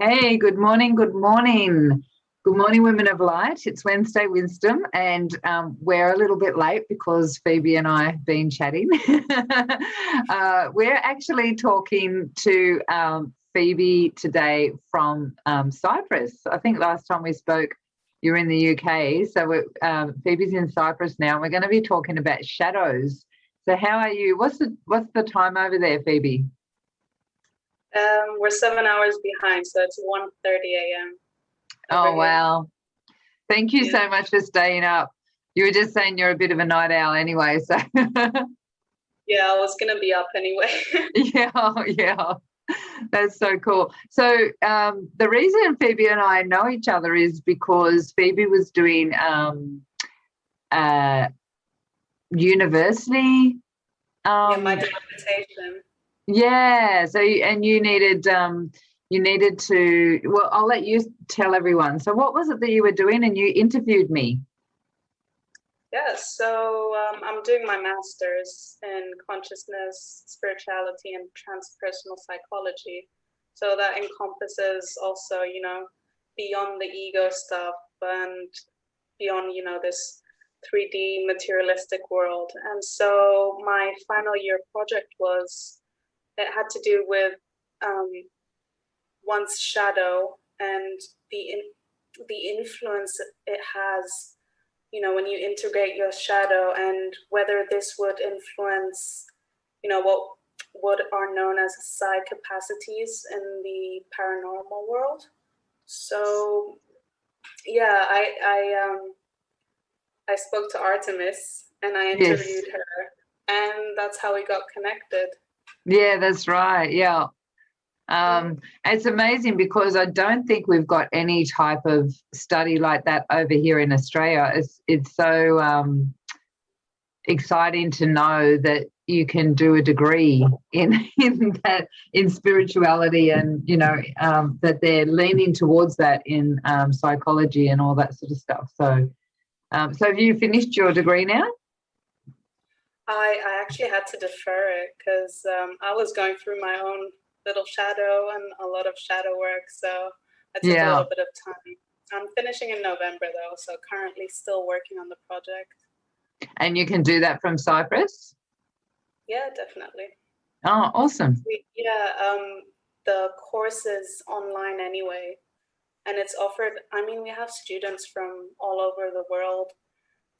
Hey, good morning, good morning. Good morning, women of light. It's Wednesday Wisdom, and we're a little bit late because Phoebe and I have been chatting. We're actually talking to Phoebe today from Cyprus. I think last time we spoke, you were in the UK. So Phoebe's in Cyprus now, and we're going to be talking about shadows. So how are you? What's the time over there, Phoebe? We're 7 hours behind, so it's 1:30 a.m. Oh, wow. Thank you so much for staying up. You were just saying you're a bit of a night owl anyway, so. Yeah, I was going to be up anyway. Yeah. That's so cool. So the reason Phoebe and I know each other is because Phoebe was doing university. My dissertation. Yeah. So and you needed to. Well, I'll let you tell everyone. So what was it that you were doing? And you interviewed me. Yeah. So I'm doing my master's in consciousness, spirituality, and transpersonal psychology. So that encompasses also, beyond the ego stuff and beyond, this 3D materialistic world. And so my final year project it had to do with one's shadow and the influence it has, when you integrate your shadow, and whether this would influence, what are known as psi capacities in the paranormal world. So yeah, I spoke to Artemis and I interviewed her, and that's how we got connected. Yeah, that's right. Yeah. It's amazing because I don't think we've got any type of study like that over here in Australia. It's so exciting to know that you can do a degree in spirituality, and that they're leaning towards that in psychology and all that sort of stuff. So have you finished your degree now? I actually had to defer it because I was going through my own little shadow and a lot of shadow work, so I took a little bit of time. I'm finishing in November though, so currently still working on the project. And you can do that from Cyprus? Yeah, definitely. Oh, awesome. The course is online anyway, and it's offered, we have students from all over the world,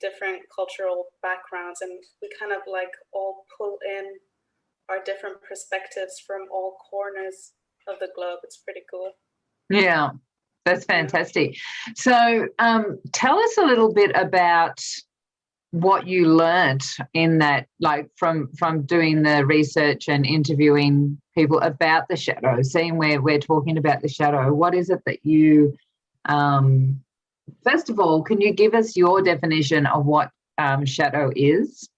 different cultural backgrounds, and we kind of like all pull in our different perspectives from all corners of the globe. It's pretty cool. Yeah, that's fantastic. So tell us a little bit about what you learnt in that, like from doing the research and interviewing people about the shadow, seeing where we're talking about the shadow. What is it that you first of all, can you give us your definition of what shadow is?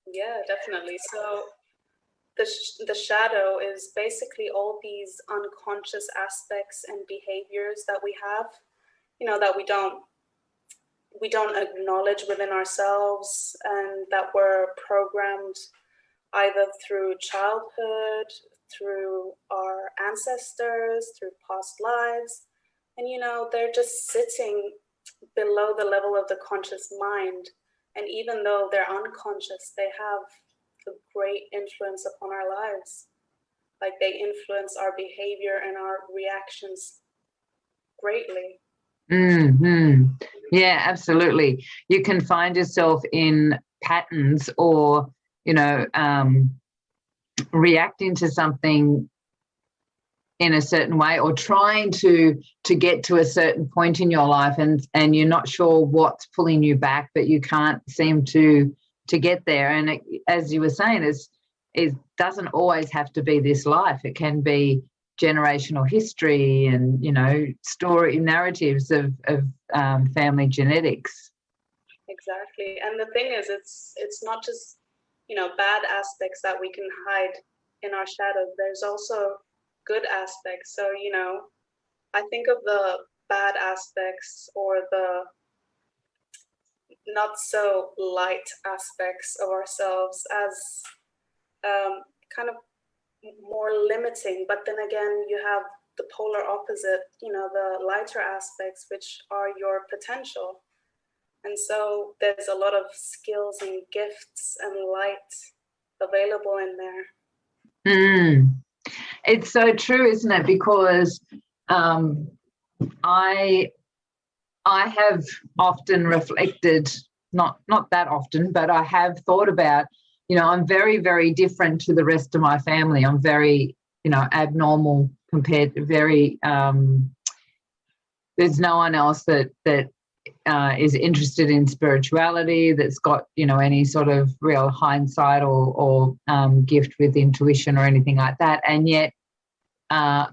Yeah, definitely. So the shadow is basically all these unconscious aspects and behaviors that we have, that we don't acknowledge within ourselves, and that were programmed either through childhood, through our ancestors, through past lives. And, they're just sitting below the level of the conscious mind. And even though they're unconscious, they have a great influence upon our lives. Like they influence our behavior and our reactions greatly. Mm-hmm. Yeah, absolutely. You can find yourself in patterns or, reacting to something in a certain way, or trying to get to a certain point in your life, and you're not sure what's pulling you back, but you can't seem to get there. And as you were saying, it doesn't always have to be this life. It can be generational history and, story narratives of family genetics. Exactly. And the thing is, it's not just, bad aspects that we can hide in our shadows. There's also good aspects. So, I think of the bad aspects, or the not so light aspects of ourselves, as kind of more limiting. But then again, you have the polar opposite, the lighter aspects, which are your potential. And so there's a lot of skills and gifts and light available in there. It's so true, isn't it? Because I have often reflected, not that often, but I have thought about, I'm very, very different to the rest of my family. I'm very, abnormal compared to very, there's no one else that is interested in spirituality, that's got, any sort of real hindsight or gift with intuition or anything like that. And yet I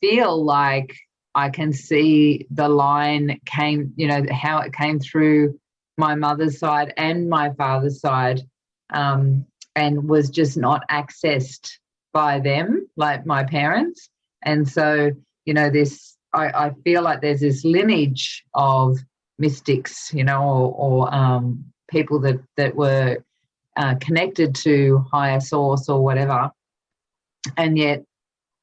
feel like I can see the line came, how it came through my mother's side and my father's side, and was just not accessed by them, like my parents. And so, I feel like there's this lineage of mystics, or people that were connected to higher source or whatever, and yet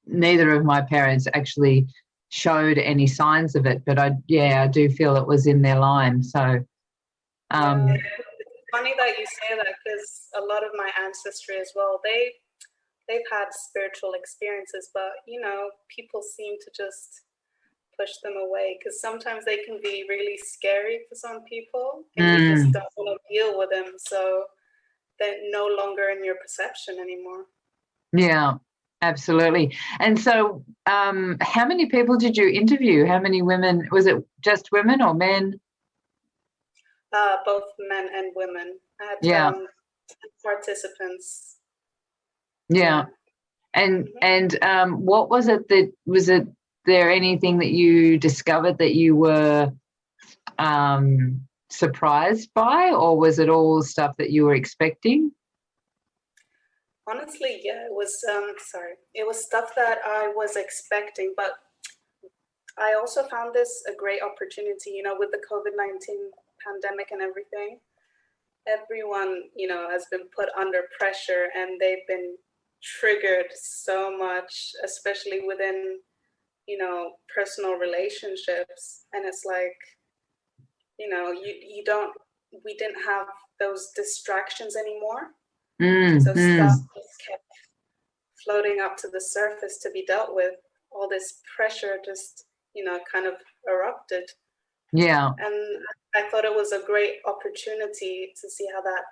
neither of my parents actually showed any signs of it. But I do feel it was in their line. So it's funny that you say that, because a lot of my ancestry as well, they've had spiritual experiences, but people seem to just push them away, because sometimes they can be really scary for some people, and you just don't want to deal with them, so they're no longer in your perception anymore. Yeah, absolutely. And so how many people did you interview? How many women? Was it just women or men? Both men and women. I had participants. Yeah. And what was it was it there anything that you discovered that you were surprised by, or was it all stuff that you were expecting? Honestly, yeah, it was it was stuff that I was expecting, but I also found this a great opportunity, with the COVID-19 pandemic and everything. Everyone, has been put under pressure, and they've been triggered so much, especially within, personal relationships. And it's like, we didn't have those distractions anymore. So stuff just kept floating up to the surface to be dealt with. All this pressure just, kind of erupted. Yeah. And I thought it was a great opportunity to see how that,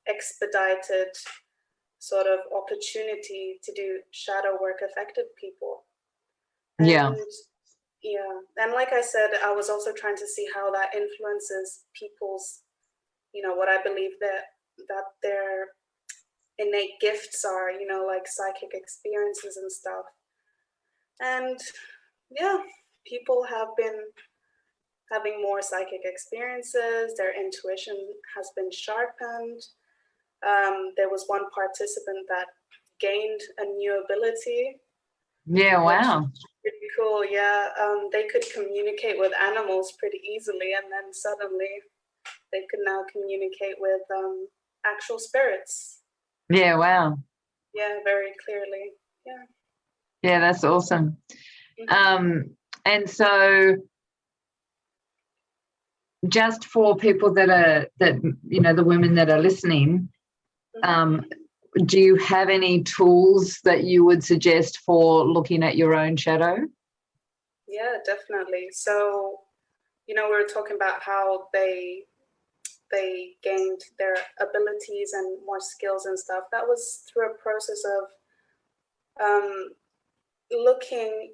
expedited sort of opportunity to do shadow work affected people. And, and like I said, I was also trying to see how that influences people's, what I believe that their innate gifts are, like psychic experiences and stuff. And people have been having more psychic experiences. Their intuition has been sharpened. There was one participant that gained a new ability. Yeah, wow. Pretty cool, yeah. They could communicate with animals pretty easily, and then suddenly they could now communicate with actual spirits. Yeah, wow. Yeah, very clearly. Yeah. Yeah, that's awesome. And so just for people that the women that are listening, do you have any tools that you would suggest for looking at your own shadow? Yeah, definitely. So, we were talking about how they gained their abilities and more skills and stuff. That was through a process of looking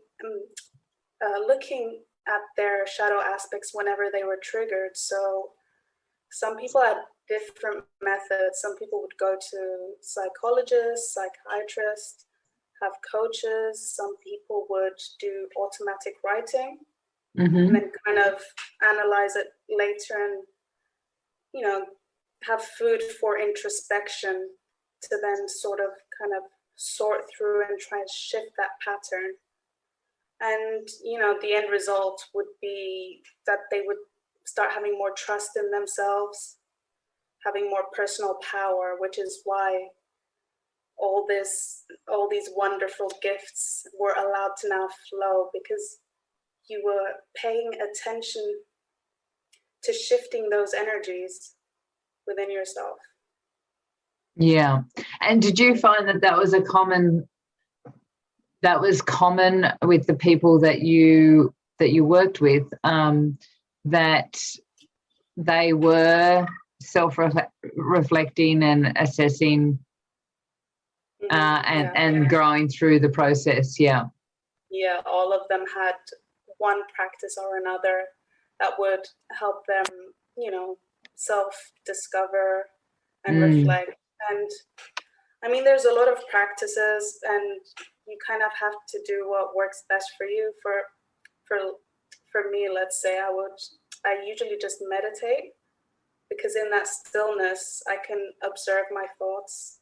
at their shadow aspects whenever they were triggered. So some people had different methods. Some people would go to psychologists, psychiatrists, have coaches. Some people would do automatic writing and then kind of analyze it later and, have food for introspection to then sort of kind of sort through and try and shift that pattern. And, the end result would be that they would start having more trust in themselves, having more personal power, which is why, all these wonderful gifts were allowed to now flow because you were paying attention to shifting those energies within yourself. Yeah. And did you find that that was common with the people that you worked with, that they were self-reflecting and assessing and growing through the process? Yeah. Yeah, all of them had one practice or another that would help them, self-discover and reflect. And I mean, there's a lot of practices, and you kind of have to do what works best for you. For me, let's say I usually just meditate, because in that stillness, I can observe my thoughts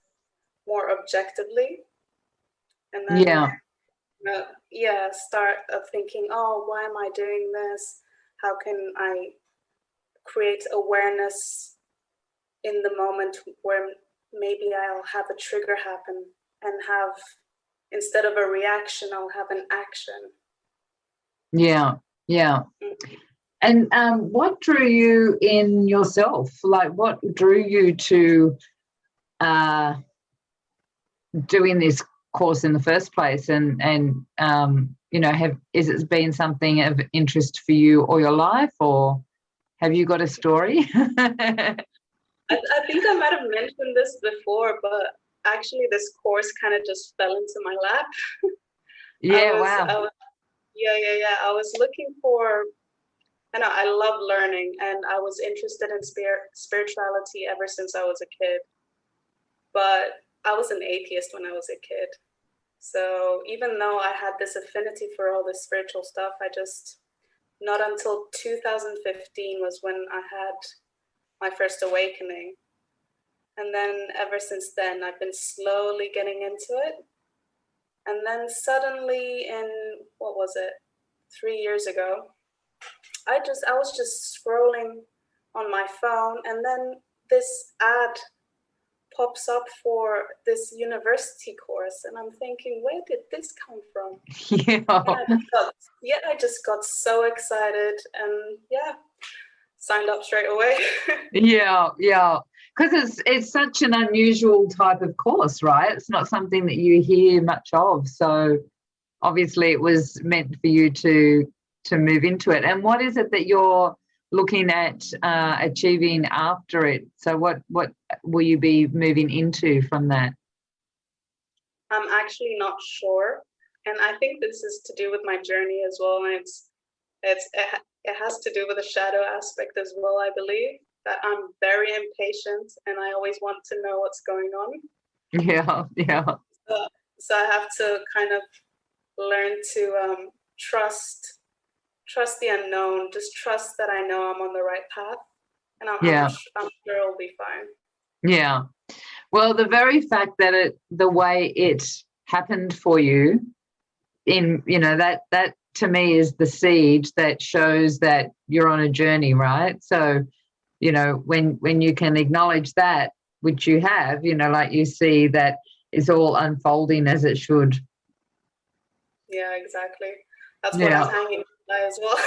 more objectively. And then start thinking, oh, why am I doing this? How can I create awareness in the moment where maybe I'll have a trigger happen, and instead of a reaction, I'll have an action. Yeah. And what drew you in yourself? Like, what drew you to doing this course in the first place? And is it been something of interest for you all your life, or have you got a story? I think I might have mentioned this before, but actually this course kind of just fell into my lap. Wow. I was looking for, I love learning, and I was interested in spirituality ever since I was a kid. But I was an atheist when I was a kid. So even though I had this affinity for all this spiritual stuff, not until 2015 was when I had my first awakening. And then ever since then, I've been slowly getting into it. And then suddenly in, 3 years ago, I was just scrolling on my phone, and then this ad pops up for this university course, and I'm thinking, where did this come from? I just got so excited, and signed up straight away. Because it's such an unusual type of course, right? It's not something that you hear much of, so obviously it was meant for you to move into it. And what is it that you're looking at achieving after it? So what will you be moving into from that? I'm actually not sure, and I think this is to do with my journey as well. And it has to do with the shadow aspect as well. I believe that I'm very impatient, and I always want to know what's going on. Yeah. So I have to kind of learn to trust the unknown, just trust that I know I'm on the right path, and I'm sure it'll be fine. Yeah. Well, the very fact that the way it happened for you, that to me is the seed that shows that you're on a journey, right? So, when you can acknowledge that, which you have, like you see that it's all unfolding as it should. Yeah, exactly. That's what I'm hanging by as well.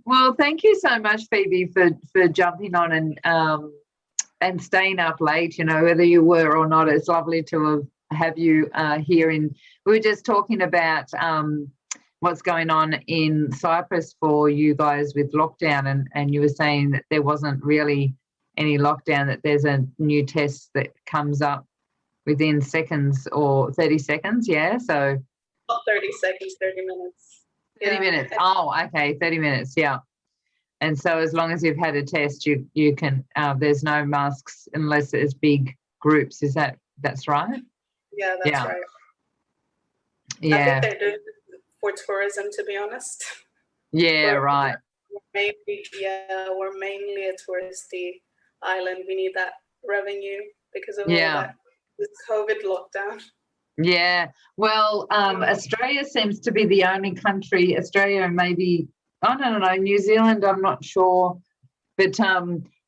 Well, thank you so much, Phoebe, for jumping on and staying up late. Whether you were or not, it's lovely to have you here. We were just talking about what's going on in Cyprus for you guys with lockdown, and you were saying that there wasn't really any lockdown, that there's a new test that comes up within seconds or 30 seconds, so... Not 30 seconds, 30 minutes. 30 minutes. Oh, okay, 30 minutes, yeah. And so as long as you've had a test, you can, there's no masks unless there's big groups. That's right? Yeah, that's right. Yeah. I think they're doing it for tourism, to be honest. Yeah, right. We're mainly a touristy island. We need that revenue because of all that COVID lockdown. Yeah. Well, Australia seems to be the only country, Australia and maybe, I don't know, New Zealand, I'm not sure, but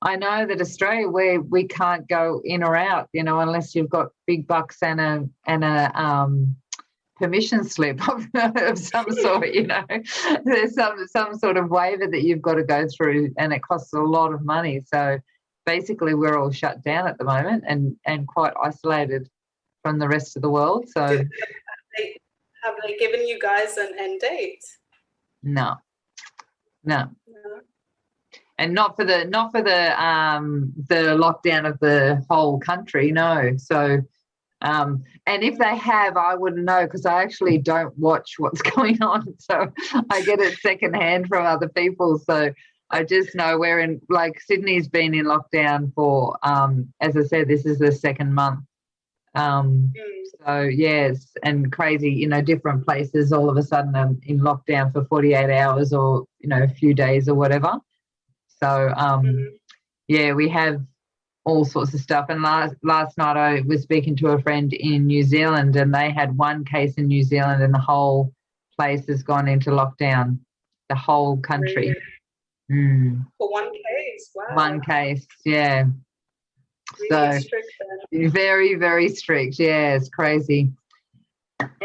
I know that Australia, where we can't go in or out, you know, unless you've got big bucks and a permission slip of some sort, you know. There's some sort of waiver that you've got to go through, and it costs a lot of money. So basically we're all shut down at the moment and quite isolated from the rest of the world. So have they given you guys an end date? No. No. And not for the lockdown of the whole country, no. So and if they have, I wouldn't know, because I actually don't watch what's going on. So I get it secondhand from other people. So I just know we're in, like, Sydney's been in lockdown for, as I said, this is the second month. So yes, and crazy, you know, different places all of a sudden are in lockdown for 48 hours or, you know, a few days or whatever. So yeah, we have all sorts of stuff. And last night I was speaking to a friend in New Zealand, and they had one case in New Zealand and the whole place has gone into lockdown, the whole country. Really? For one case? Wow. One case, yeah. Really so strict then. very, very strict. Yeah, it's crazy.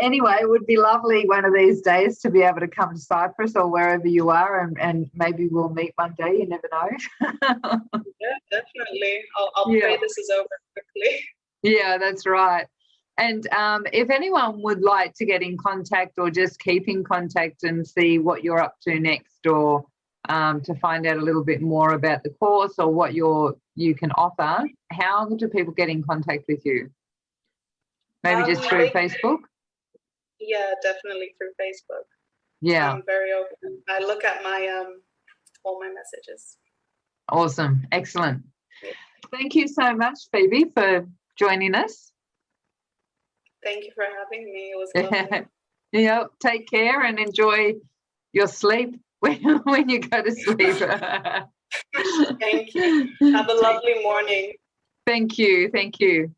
Anyway, it would be lovely one of these days to be able to come to Cyprus or wherever you are, and maybe we'll meet one day. You never know. Yeah, definitely. I'll pray this is over quickly. Yeah, that's right. And if anyone would like to get in contact or just keep in contact and see what you're up to next, or to find out a little bit more about the course or what you can offer, how do people get in contact with you? Maybe just through Facebook? Yeah, definitely through Facebook. Yeah. I'm very open. I look at my all my messages. Awesome. Excellent. Yeah. Thank you so much, Phoebe, for joining us. Thank you for having me. It was lovely. Yeah, take care and enjoy your sleep when you go to sleep. Thank you. Have a lovely morning. Thank you. Thank you.